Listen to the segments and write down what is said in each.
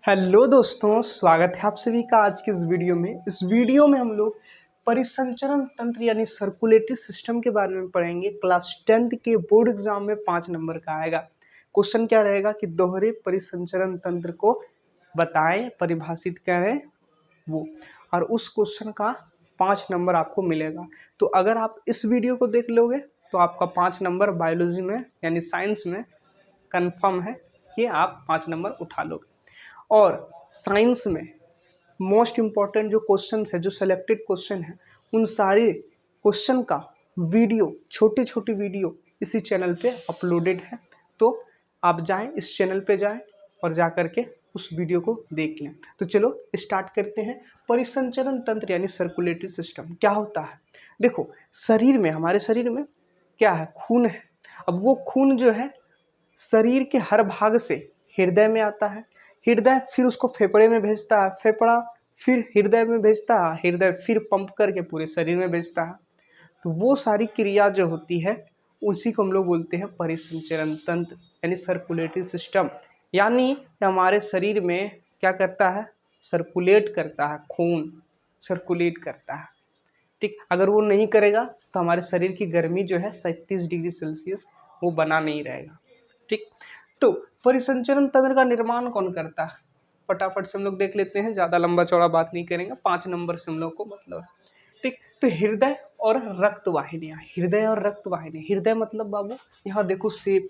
Hello दोस्तों, स्वागत है आप सभी का आज की इस वीडियो में। इस वीडियो में हम लोग परिसंचरण तंत्र यानी सर्कुलेटरी सिस्टम के बारे में पढ़ेंगे। क्लास 10th के बोर्ड एग्जाम में 5 नंबर का आएगा। क्वेश्चन क्या रहेगा कि दोहरे परिसंचरण तंत्र को बताएं, परिभाषित करें वो, और उस क्वेश्चन का 5 नंबर आपको मिलेगा। तो अगर आप इस वीडियो को देख लोगे तो आपका 5 नंबर बायोलॉजी में यानी साइंस में कंफर्म है कि आप 5 नंबर उठा लोगे। और साइंस में मोस्ट इम्पॉर्टेंट जो क्वेश्चंस है, जो सेलेक्टेड क्वेश्चन है, उन सारे क्वेश्चन का वीडियो, छोटी छोटी वीडियो इसी चैनल पे अपलोडेड है। तो आप जाएं, इस चैनल पे जाएं और जा कर के उस वीडियो को देख लें। तो चलो स्टार्ट करते हैं। परिसंचरण तंत्र यानी सर्कुलेटरी सिस्टम क्या होता है। देखो, शरीर में, हमारे शरीर में क्या है, खून है। अब वो खून जो है शरीर के हर भाग से हृदय में आता है, हृदय फिर उसको फेफड़े में भेजता है, फेफड़ा फिर हृदय में भेजता है, हृदय फिर पंप करके पूरे शरीर में भेजता है। तो वो सारी क्रिया जो होती है उसी को हम लोग बोलते हैं परिसंचरण तंत्र यानी सर्कुलेटरी सिस्टम। यानी हमारे शरीर में क्या करता है, सर्कुलेट करता है, खून सर्कुलेट करता है। ठीक, अगर वो नहीं करेगा तो हमारे शरीर की गर्मी जो है 37 डिग्री सेल्सियस वो बना नहीं रहेगा। ठीक, तो परिसंचरण तंत्र का निर्माण कौन करता है, फटाफट से हम लोग देख लेते हैं। ज़्यादा लंबा चौड़ा बात नहीं करेंगे, 5 नंबर से हम लोग को मतलब है। ठीक, तो हृदय और रक्त वाहिनियाँ, हृदय और रक्त वाहिनी। हृदय मतलब बाबू, यहाँ देखो सेप,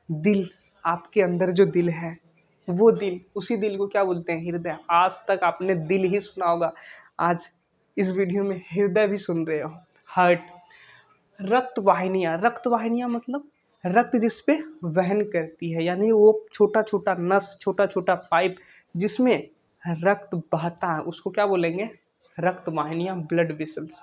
दिल, आपके अंदर जो दिल है वो दिल, उसी दिल को क्या बोलते हैं, हृदय। आज तक आपने दिल ही सुना होगा, आज इस वीडियो में हृदय भी सुन रहे हो, हार्ट। रक्त वाहिनियाँ, रक्त वाहिनियाँ मतलब रक्त जिस पे वहन करती है, यानी वो छोटा छोटा नस, छोटा छोटा पाइप जिसमें रक्त बहता है, उसको क्या बोलेंगे, रक्त वाहिनियाँ, ब्लड वेसल्स।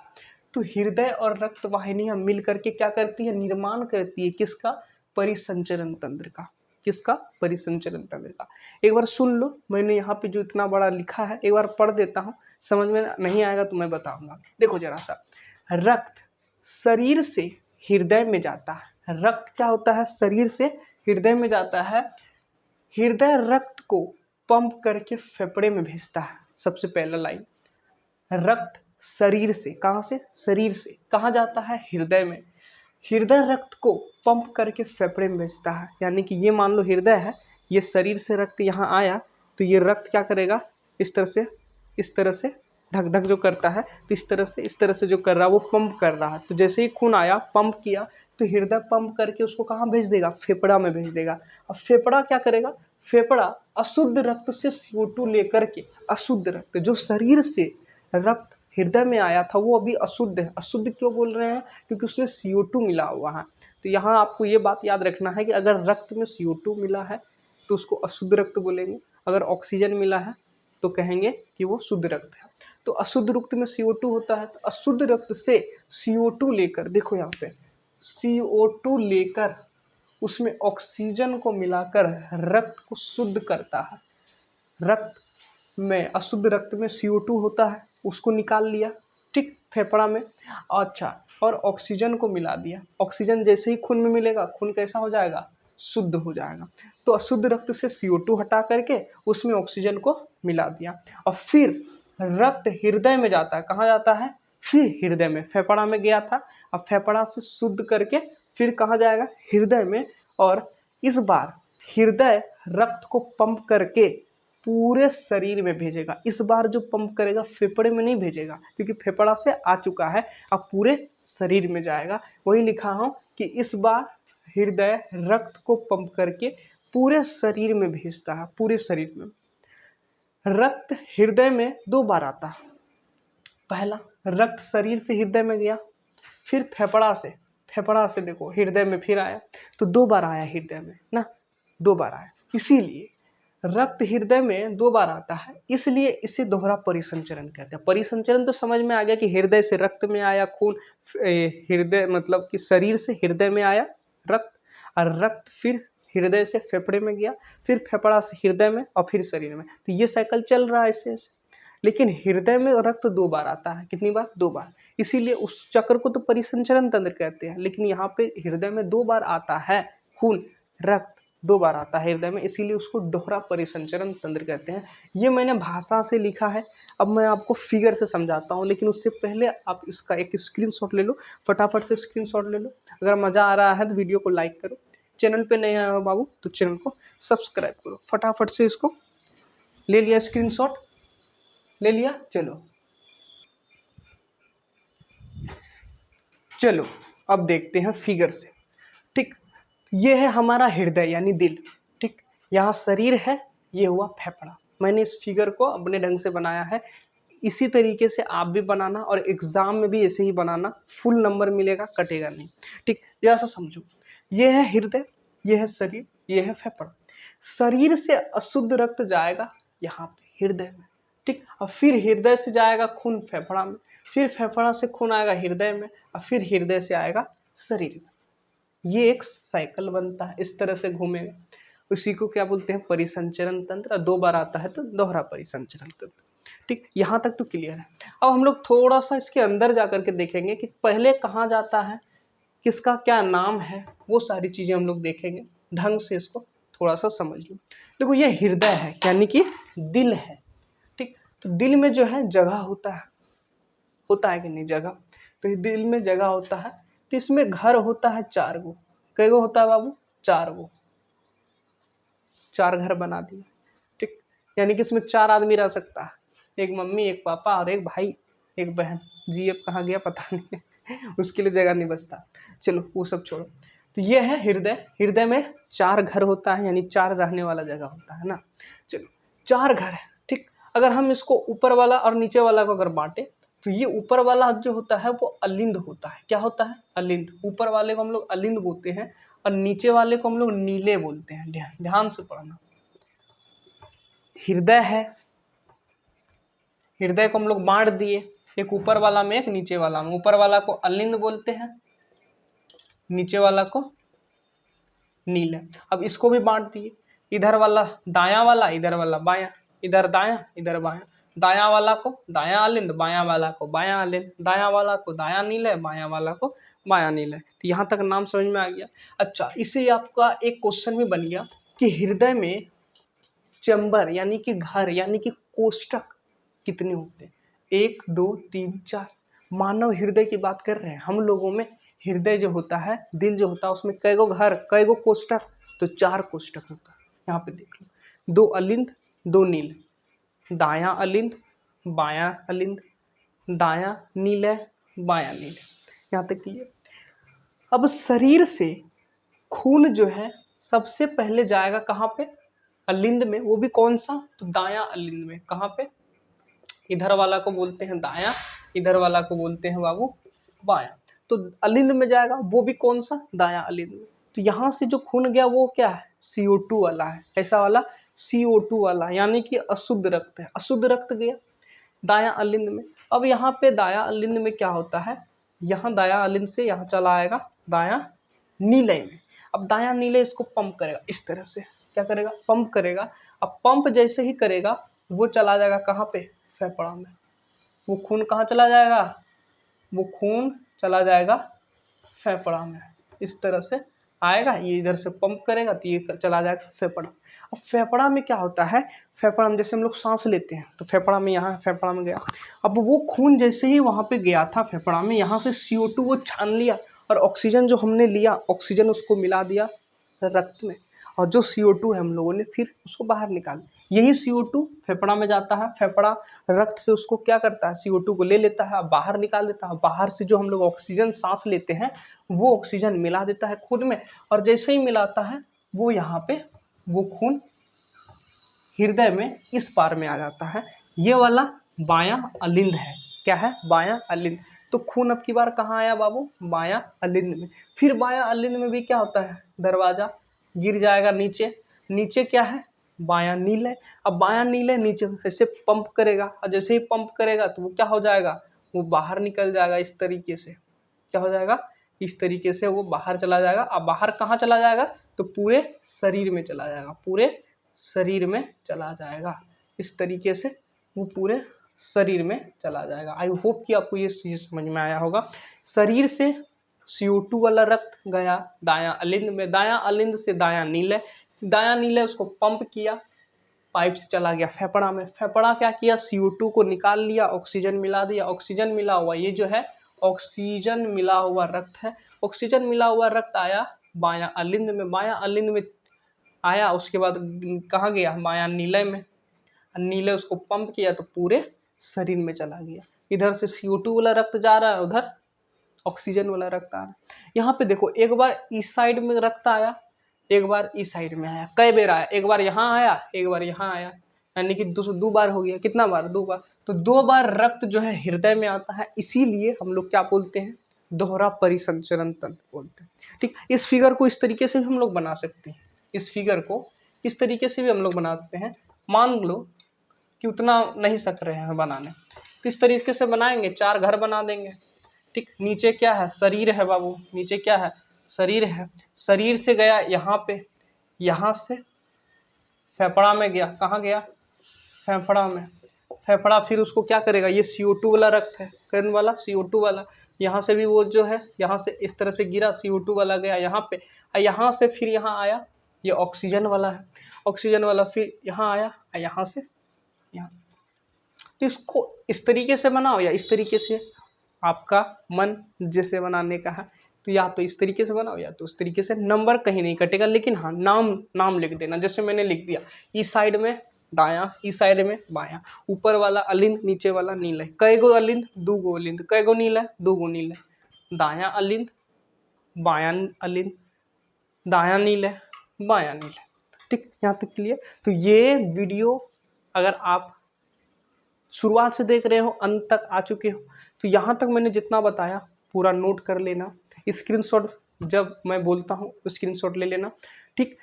तो हृदय और रक्त वाहिनियाँ मिल करके क्या करती है, निर्माण करती है किसका, परिसंचरण तंत्र का। किसका, परिसंचरण तंत्र का। एक बार सुन लो, मैंने यहाँ पे जो इतना बड़ा लिखा है एक बार पढ़ देता हूँ, समझ में नहीं आएगा तो मैं बताऊंगा। देखो जरा सा, रक्त शरीर से हृदय में जाता है। रक्त क्या होता है, शरीर से हृदय में जाता है। हृदय रक्त को पंप करके फेफड़े में भेजता है। सबसे पहला लाइन, रक्त शरीर से, कहाँ से, शरीर से कहाँ जाता है, हृदय में। हृदय रक्त को पंप करके फेफड़े में भेजता है। यानी कि ये मान लो हृदय है, ये शरीर से रक्त यहाँ आया तो ये रक्त क्या करेगा, इस तरह से, इस तरह से धक धक जो करता है, तो इस तरह से जो कर रहा है वो पंप कर रहा है। तो जैसे ही खून आया, पंप किया, तो हृदय पंप करके उसको कहाँ भेज देगा, फेफड़ा में भेज देगा। अब फेफड़ा क्या करेगा, फेफड़ा अशुद्ध रक्त से CO2 लेकर के, अशुद्ध रक्त जो शरीर से रक्त हृदय में आया था वो अभी अशुद्ध है। अशुद्ध क्यों बोल रहे हैं, क्योंकि उसमें CO2 मिला हुआ है। तो यहाँ आपको ये बात याद रखना है कि अगर रक्त में CO2 मिला है तो उसको अशुद्ध रक्त बोलेंगे, अगर ऑक्सीजन मिला है तो कहेंगे कि वो शुद्ध रक्त है। तो अशुद्ध रक्त में CO2 होता है, तो अशुद्ध रक्त से CO2 लेकर, देखो यहाँ पे CO2 लेकर उसमें ऑक्सीजन को मिलाकर रक्त को शुद्ध करता है। रक्त में, अशुद्ध रक्त में CO2 होता है, उसको निकाल लिया, ठीक, फेफड़ा में। अच्छा, और ऑक्सीजन को मिला दिया। ऑक्सीजन जैसे ही खून में मिलेगा, खून कैसा हो जाएगा, शुद्ध हो जाएगा। तो अशुद्ध रक्त से CO2 हटा करके उसमें ऑक्सीजन को मिला दिया, और फिर रक्त हृदय में जाता है। कहाँ जाता है, फिर हृदय में, फेफड़ा में गया था, अब फेफड़ा से शुद्ध करके फिर कहाँ जाएगा, हृदय में। और इस बार हृदय रक्त को पंप करके पूरे शरीर में भेजेगा। इस बार जो पंप करेगा फेफड़े में नहीं भेजेगा, क्योंकि फेफड़ा से आ चुका है, अब पूरे शरीर में जाएगा। वही लिखा हूं कि इस बार हृदय रक्त को पंप करके पूरे शरीर में भेजता है, पूरे शरीर में। रक्त हृदय में 2 बार आता है। पहला, रक्त शरीर से हृदय में गया, फिर फेफड़ा से देखो हृदय में फिर आया, तो 2 बार आया हृदय में ना, 2 बार आया। इसीलिए रक्त हृदय में 2 बार आता है, इसलिए इसे दोहरा परिसंचरण कहते हैं। परिसंचरण तो समझ में आ गया कि हृदय से रक्त में आया खून, हृदय मतलब कि शरीर से हृदय में आया रक्त, और रक्त फिर हृदय से फेफड़े में गया, फिर फेफड़ा से हृदय में, और फिर शरीर में। तो ये साइकिल चल रहा है ऐसे। लेकिन हृदय में रक्त 2 बार आता है, कितनी बार, 2 बार। इसीलिए उस चक्र को तो परिसंचरण तंत्र कहते हैं। लेकिन यहाँ पे हृदय में 2 बार आता है खून, रक्त 2 बार आता है हृदय में, इसीलिए उसको दोहरा परिसंचरण तंत्र कहते हैं। ये मैंने भाषा से लिखा है, अब मैं आपको फिगर से समझाता हूँ, लेकिन उससे पहले आप इसका एक स्क्रीनशॉट ले लो, फटाफट से स्क्रीनशॉट ले लो। अगर मज़ा आ रहा है तो वीडियो को लाइक करो, चैनल पे नए आए हो बाबू तो चैनल को सब्सक्राइब करो। फटाफट से इसको ले लिया, स्क्रीनशॉट ले लिया। चलो अब देखते हैं फिगर से। ठीक, ये है हमारा हृदय यानी दिल। ठीक, यहाँ शरीर है, ये हुआ फेफड़ा। मैंने इस फिगर को अपने ढंग से बनाया है, इसी तरीके से आप भी बनाना और एग्जाम में भी ऐसे ही बनाना, फुल नंबर मिलेगा, कटेगा नहीं। ठीक, ऐसा समझो, ये है हृदय, ये है शरीर, ये है फेफड़ा। शरीर से अशुद्ध रक्त जाएगा यहाँ पे हृदय में। ठीक, और फिर हृदय से जाएगा खून फेफड़ा में, फिर फेफड़ा से खून आएगा हृदय में, और फिर हृदय से आएगा शरीर में। ये एक साइकिल बनता है, इस तरह से घूमेगा। उसी को क्या बोलते हैं? परिसंचरण तंत्र। 2 बार आता है तो दोहरा परिसंचरण तंत्र। ठीक, यहाँ तक तो क्लियर है। अब हम लोग थोड़ा सा इसके अंदर जाकर के देखेंगे कि पहले कहाँ जाता है, किसका क्या नाम है, वो सारी चीजें हम लोग देखेंगे। ढंग से इसको थोड़ा सा समझ लो। देखो, ये हृदय है यानी कि दिल है। ठीक, तो दिल में जो है जगह होता है कि नहीं जगह, तो ये दिल में जगह होता है, तो इसमें घर होता है 4 गो। कै गो होता है बाबू? 4 गो। 4 घर बना दिए। ठीक, यानी कि इसमें 4 आदमी रह सकता है, एक मम्मी, एक पापा और एक भाई, एक बहन। जी अब कहाँ गया पता नहीं उसके लिए जगह नहीं बचता। चलो वो सब छोड़ो। तो ये है हृदय। हृदय में 4 घर होता है, यानी 4 रहने वाला जगह होता है ना। चलो 4 घर है। ठीक, अगर हम इसको ऊपर वाला और नीचे वाला को अगर बांटे, तो ये ऊपर वाला जो होता है वो अलिंद होता है। क्या होता है? अलिंद। ऊपर वाले को हम लोग अलिंद बोलते हैं और नीचे वाले को हम लोग नीले बोलते हैं। ध्यान से पढ़ना। हृदय है, हृदय को हम लोग बांट दिए, एक ऊपर वाला में एक नीचे वाला में। ऊपर वाला को अलिंद बोलते हैं, नीचे वाला को नीला। अब इसको भी बांट दिए, इधर वाला दाया वाला, इधर वाला बाया, इधर दाया इधर बाया। दाया वाला को दाया अलिंद, बाया वाला को बाया अलिंद, दाया वाला को दाया नीले, बाया वाला को बाया नीले। तो यहाँ तक नाम समझ में आ गया। अच्छा, इससे आपका एक क्वेश्चन भी बन गया कि हृदय में चैम्बर यानी कि घर यानी कि कोष्ठक कितने होते हैं? 1 2 3 4। मानव हृदय की बात कर रहे हैं हम लोगों में। हृदय जो होता है, दिल जो होता है, उसमें कई गो घर, कई गो कोष्ठक? तो 4 कोष्ठक होता है। यहाँ पे देख लो, 2 अलिंद 2 नील, दाया अलिंद बाया अलिंद, दाया नीले बाया नीले। यहाँ तक क्लियर। अब शरीर से खून जो है सबसे पहले जाएगा कहाँ पे? अलिंद में। वो भी कौन सा? तो दाया अलिंद में। कहाँ पे? इधर वाला को बोलते हैं दाया, इधर वाला को बोलते हैं बाबू बाया। तो अलिंद में जाएगा, वो भी कौन सा? दाया अलिंद में। तो यहाँ से जो खून गया वो क्या है? CO2 वाला है। ऐसा वाला CO2 वाला, यानी कि अशुद्ध रक्त है। अशुद्ध रक्त गया दाया अलिंद में। अब यहाँ पे दाया अलिंद में क्या होता है? यहाँ दाया अलिंद से यहाँ चला आएगा दाया नीले में। अब दाया नीले इसको पंप करेगा इस तरह से। क्या करेगा? पंप करेगा। अब पंप जैसे ही करेगा, वो चला जाएगा कहाँ पे? फेफड़ा में। वो खून कहाँ चला जाएगा? वो खून चला जाएगा फेफड़ा में। इस तरह से आएगा, ये इधर से पंप करेगा तो ये चला जाएगा फेफड़ा। अब फेफड़ा में क्या होता है? फेफड़ा में जैसे हम लोग सांस लेते हैं, तो फेफड़ा में, यहाँ फेफड़ा में गया। अब वो खून जैसे ही वहाँ पे गया था फेफड़ा में, यहाँ से CO2 वो छान लिया, और ऑक्सीजन जो हमने लिया, ऑक्सीजन उसको मिला दिया रक्त में, और जो CO2 है हम लोगों ने फिर उसको बाहर निकाल दिया। यही CO2 फेफड़ा में जाता है। फेफड़ा रक्त से उसको क्या करता है? CO2 को ले लेता है, बाहर निकाल देता है। बाहर से जो हम लोग ऑक्सीजन सांस लेते हैं, वो ऑक्सीजन मिला देता है खून में, और जैसे ही मिलाता है वो यहाँ पे वो खून हृदय में इस पार में आ जाता है। ये वाला बायां अलिंद है। क्या है? बायां अलिंद। तो खून अब की बार कहाँ आया बाबू? बायां अलिंद में। फिर बायां अलिंद में भी क्या होता है? दरवाजा गिर जाएगा नीचे। नीचे क्या है? बायां नील है। अब बायां नील है, नीचे ऐसे पंप करेगा, और जैसे ही पंप करेगा तो वो क्या हो जाएगा? वो बाहर निकल जाएगा इस तरीके से। क्या हो जाएगा? इस तरीके से वो बाहर चला जाएगा। अब बाहर कहाँ चला जाएगा? तो पूरे शरीर में चला जाएगा, पूरे शरीर में चला जाएगा। इस तरीके से वो पूरे शरीर में चला जाएगा। आई होप कि आपको ये चीज़ समझ में आया होगा। शरीर से CO2 वाला रक्त गया दायां अलिंद में, दायां अलिंद से दायां नीले, दायां नीले उसको पंप किया, पाइप से चला गया फेफड़ा में, फेफड़ा क्या किया, CO2 को निकाल लिया, ऑक्सीजन मिला दिया, ऑक्सीजन मिला हुआ, ये जो है ऑक्सीजन मिला हुआ रक्त है। ऑक्सीजन मिला हुआ रक्त आया बायां अलिंद में, बायां अलिंद में आया, उसके बाद कहाँ गया, बायां नीले में, नीले उसको पंप किया तो पूरे शरीर में चला गया। इधर से CO2 वाला रक्त जा रहा है, उधर ऑक्सीजन वाला रक्त आ रहा है। यहाँ पे देखो, एक बार इस साइड में रक्त आया, एक बार इस साइड में आया, कई बार आया, एक बार यहाँ आया, एक बार यहाँ आया, यानी कि दो बार हो गया। कितना बार, 2 बार। तो 2 बार रक्त जो है हृदय में आता है, इसीलिए हम लोग क्या बोलते हैं, दोहरा परिसंचरण तंत्र बोलते हैं। ठीक, इस फिगर को इस तरीके से भी हम लोग बना सकते हैं, इस फिगर को इस तरीके से भी हम लोग बनाते हैं। मान लो कि उतना नहीं सक रहे हैं बनाने, तो इस तरीके से बनाएंगे, 4 घर बना देंगे। ठीक, नीचे क्या है, शरीर है बाबू, नीचे क्या है, शरीर है। शरीर से गया यहाँ पे, यहाँ से फेफड़ा में गया, कहाँ गया, फेफड़ा में। फेफड़ा फिर उसको क्या करेगा, ये CO2 वाला रक्त है, कौन वाला, CO2 वाला। यहाँ से भी वो जो है, यहाँ से इस तरह से गिरा, CO2 वाला गया यहाँ पे, और यहाँ से फिर यहाँ आया, ये ऑक्सीजन वाला है, ऑक्सीजन वाला फिर यहाँ आया, और यहाँ से यहाँ। तो इसको इस तरीके से बनाओ या इस तरीके से, आपका मन जैसे बनाने का है, तो या तो इस तरीके से बनाओ या तो उस तरीके से। नंबर कहीं नहीं कटेगा, लेकिन हाँ नाम लिख देना, जैसे मैंने लिख दिया, इस साइड में दायां, इस साइड में बायां, ऊपर वाला अलिंद, नीचे वाला नीला। कई गो अलिंद, 2 गो अलिंद, कई गो नीला, 2 गो नीला, दायां अलिंद, बायां अलिंद, दायां नीला, बायां नीला। ठीक, यहाँ तक क्लियर। तो ये वीडियो अगर आप शुरुआत से देख रहे हो, अंत तक आ चुके हो, तो यहाँ तक मैंने जितना बताया पूरा नोट कर लेना, स्क्रीनशॉट जब मैं बोलता हूँ स्क्रीनशॉट ले लेना। ठीक,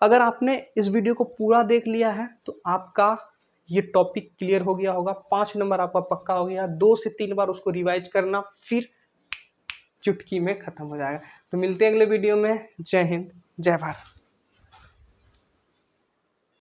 अगर आपने इस वीडियो को पूरा देख लिया है तो आपका ये टॉपिक क्लियर हो गया होगा, 5 नंबर आपका पक्का हो गया। 2 से 3 बार उसको रिवाइज करना, फिर चुटकी में खत्म हो जाएगा। तो मिलते हैं अगले वीडियो में। जय हिंद, जय भारत।